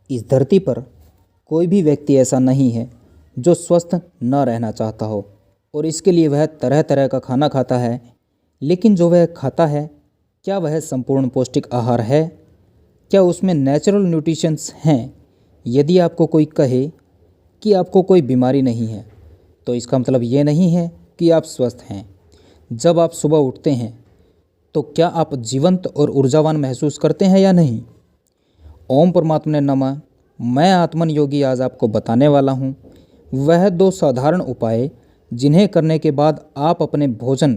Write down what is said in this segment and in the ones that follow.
इस धरती पर कोई भी व्यक्ति ऐसा नहीं है जो स्वस्थ न रहना चाहता हो और इसके लिए वह तरह तरह का खाना खाता है। लेकिन जो वह खाता है, क्या वह संपूर्ण पौष्टिक आहार है? क्या उसमें नेचुरल न्यूट्रिशंस हैं? यदि आपको कोई कहे कि आपको कोई बीमारी नहीं है, तो इसका मतलब ये नहीं है कि आप स्वस्थ हैं। जब आप सुबह उठते हैं तो क्या आप जीवंत और ऊर्जावान महसूस करते हैं या नहीं? ओम परमात्मने नमः। मैं आत्मन योगी आज आपको बताने वाला हूँ वह 2 साधारण उपाय जिन्हें करने के बाद आप अपने भोजन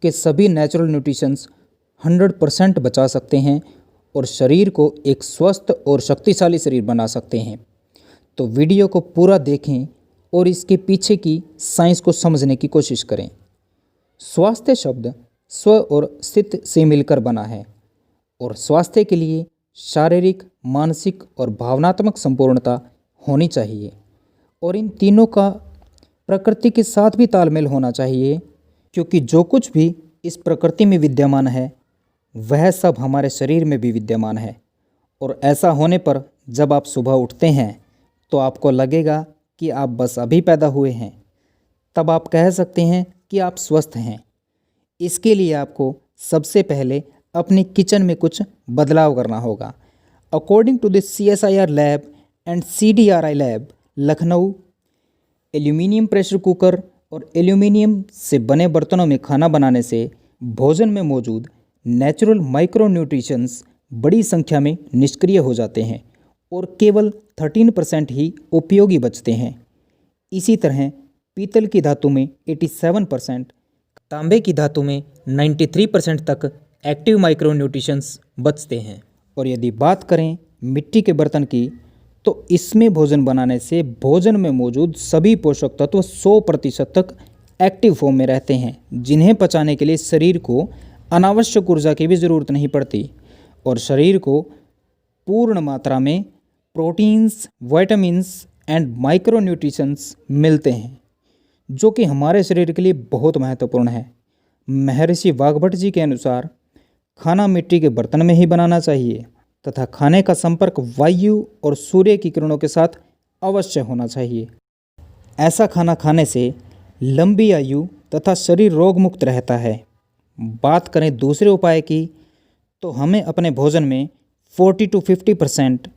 के सभी नेचुरल न्यूट्रिशंस 100% बचा सकते हैं और शरीर को एक स्वस्थ और शक्तिशाली शरीर बना सकते हैं। तो वीडियो को पूरा देखें और इसके पीछे की साइंस को समझने की कोशिश करें। स्वास्थ्य शब्द स्व और स्थित से मिलकर बना है और स्वास्थ्य के लिए शारीरिक, मानसिक और भावनात्मक संपूर्णता होनी चाहिए और इन तीनों का प्रकृति के साथ भी तालमेल होना चाहिए, क्योंकि जो कुछ भी इस प्रकृति में विद्यमान है वह सब हमारे शरीर में भी विद्यमान है। और ऐसा होने पर जब आप सुबह उठते हैं तो आपको लगेगा कि आप बस अभी पैदा हुए हैं, तब आप कह सकते हैं कि आप स्वस्थ हैं। इसके लिए आपको सबसे पहले अपनी किचन में कुछ बदलाव करना होगा। According to the CSIR lab and CDRI lab Lucknow, aluminium pressure cooker और एल्यूमिनियम से बने बर्तनों में खाना बनाने से भोजन में मौजूद नेचुरल माइक्रो न्यूट्रिशंस बड़ी संख्या में निष्क्रिय हो जाते हैं और केवल 13% ही उपयोगी बचते हैं। इसी तरह पीतल की धातु में 87%, तांबे की धातु में 93% तक एक्टिव माइक्रो न्यूट्रिशंस बचते हैं। और यदि बात करें मिट्टी के बर्तन की, तो इसमें भोजन बनाने से भोजन में मौजूद सभी पोषक तत्व 100% तक एक्टिव फॉर्म में रहते हैं, जिन्हें पचाने के लिए शरीर को अनावश्यक ऊर्जा की भी ज़रूरत नहीं पड़ती और शरीर को पूर्ण मात्रा में proteins, vitamins and micro nutritions मिलते हैं, जो कि हमारे शरीर के लिए बहुत महत्वपूर्ण है। महर्षि वाघभट्ट जी के अनुसार खाना मिट्टी के बर्तन में ही बनाना चाहिए तथा खाने का संपर्क वायु और सूर्य की किरणों के साथ अवश्य होना चाहिए। ऐसा खाना खाने से लंबी आयु तथा शरीर रोग मुक्त रहता है। बात करें दूसरे उपाय की, तो हमें अपने भोजन में 40 to 50%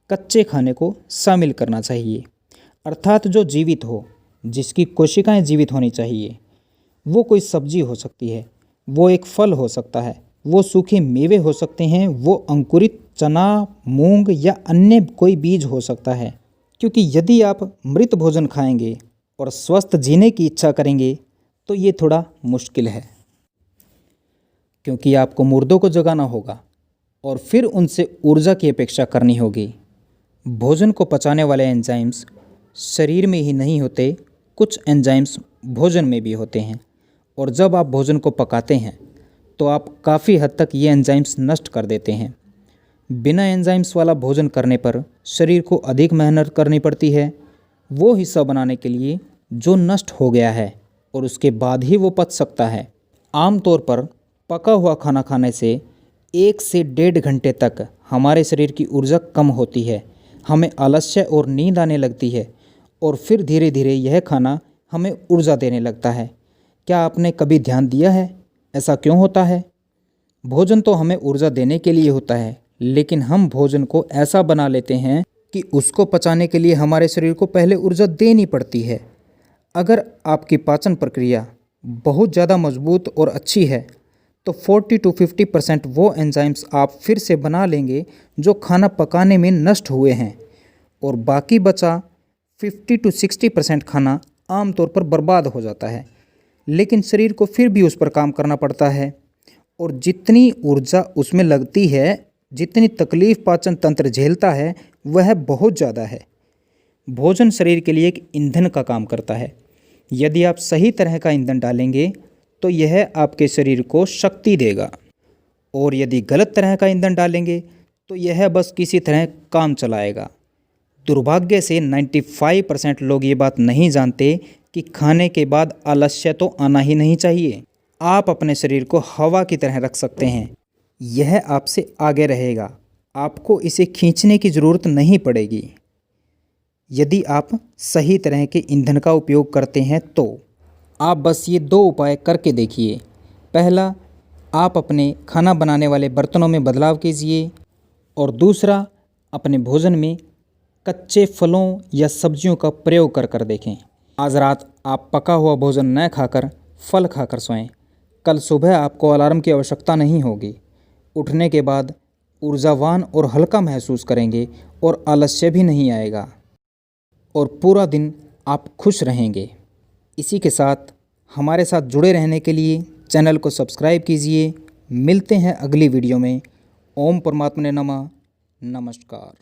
कच्चे खाने को शामिल करना चाहिए, अर्थात जो जीवित हो, जिसकी कोशिकाएं जीवित होनी चाहिए। वो कोई सब्जी हो सकती है, वो एक फल हो सकता है, वो सूखे मेवे हो सकते हैं, वो अंकुरित चना, मूंग या अन्य कोई बीज हो सकता है। क्योंकि यदि आप मृत भोजन खाएंगे और स्वस्थ जीने की इच्छा करेंगे तो ये थोड़ा मुश्किल है, क्योंकि आपको मुर्दों को जगाना होगा और फिर उनसे ऊर्जा की अपेक्षा करनी होगी। भोजन को पचाने वाले एंजाइम्स शरीर में ही नहीं होते, कुछ एंजाइम्स भोजन में भी होते हैं और जब आप भोजन को पकाते हैं तो आप काफ़ी हद तक ये एंजाइम्स नष्ट कर देते हैं। बिना एंजाइम्स वाला भोजन करने पर शरीर को अधिक मेहनत करनी पड़ती है वो हिस्सा बनाने के लिए जो नष्ट हो गया है, और उसके बाद ही वो पच सकता है। आमतौर पर पका हुआ खाना खाने से 1 से 1.5 घंटे तक हमारे शरीर की ऊर्जा कम होती है, हमें आलस्य और नींद आने लगती है और फिर धीरे धीरे यह खाना हमें ऊर्जा देने लगता है। क्या आपने कभी ध्यान दिया है ऐसा क्यों होता है? भोजन तो हमें ऊर्जा देने के लिए होता है, लेकिन हम भोजन को ऐसा बना लेते हैं कि उसको पचाने के लिए हमारे शरीर को पहले ऊर्जा देनी पड़ती है। अगर आपकी पाचन प्रक्रिया बहुत ज़्यादा मजबूत और अच्छी है तो 40 to 50% वो एंजाइम्स आप फिर से बना लेंगे जो खाना पकाने में नष्ट हुए हैं, और बाकी बचा 50 to 60% खाना आमतौर पर बर्बाद हो जाता है। लेकिन शरीर को फिर भी उस पर काम करना पड़ता है और जितनी ऊर्जा उसमें लगती है, जितनी तकलीफ पाचन तंत्र झेलता है, वह बहुत ज़्यादा है। भोजन शरीर के लिए एक ईंधन का काम करता है। यदि आप सही तरह का ईंधन डालेंगे तो यह आपके शरीर को शक्ति देगा, और यदि गलत तरह का ईंधन डालेंगे तो यह बस किसी तरह काम चलाएगा। दुर्भाग्य से 95% लोग ये बात नहीं जानते कि खाने के बाद आलस्य तो आना ही नहीं चाहिए। आप अपने शरीर को हवा की तरह रख सकते हैं, यह आपसे आगे रहेगा, आपको इसे खींचने की ज़रूरत नहीं पड़ेगी। यदि आप सही तरह के ईंधन का उपयोग करते हैं तो आप बस ये 2 उपाय करके देखिए। पहला, आप अपने खाना बनाने वाले बर्तनों में बदलाव कीजिए और दूसरा, अपने भोजन में कच्चे फलों या सब्जियों का प्रयोग कर देखें। आज रात आप पका हुआ भोजन न खाकर फल खाकर सोएं। कल सुबह आपको अलार्म की आवश्यकता नहीं होगी। उठने के बाद ऊर्जावान और हल्का महसूस करेंगे और आलस्य भी नहीं आएगा और पूरा दिन आप खुश रहेंगे। इसी के साथ हमारे साथ जुड़े रहने के लिए चैनल को सब्सक्राइब कीजिए। मिलते हैं अगली वीडियो में। ओम परमात्मने नमः। नमस्कार।